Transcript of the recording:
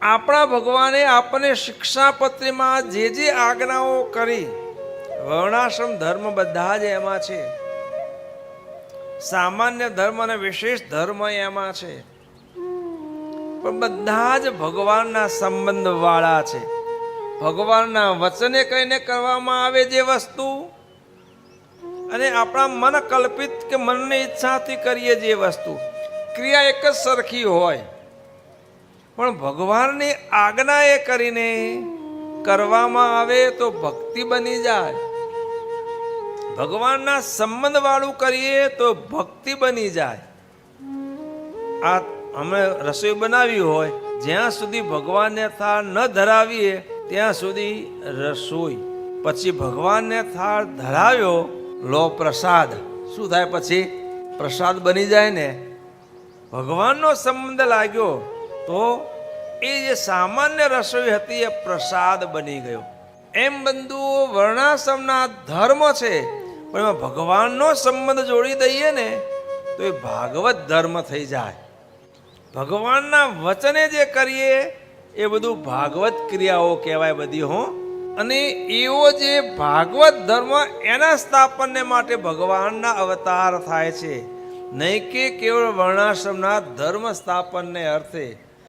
આપણા ભગવાને આપણને શિક્ષાપત્રીમાં જે આજ્ઞાઓ કરી, વર્ણાશ્રમ ધર્મ બધા જ એમાં છે, સામાન્ય ધર્મ અને વિશેષ ધર્મ એમાં છે, પણ બધા જ ભગવાનના સંબંધ વાળા છે. ભગવાનના વચને કહીને કરવામાં આવે જે વસ્તુ, અને આપણા મન કલ્પિત કે મનની ઈચ્છાથી કરીએ જે વસ્તુ, ક્રિયા એક જ સરખી હોય, પણ ભગવાનની આજ્ઞા એ કરીને કરવામાં આવે તો ભક્તિ બની જાય. ભગવાનના સંબંધ વાળું કરીએ તો ભક્તિ બની જાય. આ અમે રસોઈ બનાવી હોય, જ્યાં સુધી ભગવાનને થાળ ન ધરાવીએ ત્યાં સુધી રસોઈ, પછી ભગવાનને થાળ ધરાવ્યો, લો પ્રસાદ, શું થાય પછી? પ્રસાદ બની જાય ને. ભગવાનનો સંબંધ લાગ્યો તો એ જે સામાન્ય રસોઈ હતી એ પ્રસાદ બની ગયો. એમ બંધુઓ વર્ણાશ્રમના ધર્મ છે, પણ એમાં ભગવાનનો સંબંધ જોડી દઈએ ને તો એ ભાગવત ધર્મ થઈ જાય. ભગવાનના વચને જે કરીએ એ બધું ભાગવત ક્રિયાઓ કહેવાય બધી હો. અને એવો જે ભાગવત ધર્મ, એના સ્થાપનને માટે ભગવાનના અવતાર થાય છે, નહીં કે કેવળ વર્ણાશ્રમના ધર્મ સ્થાપનને અર્થે.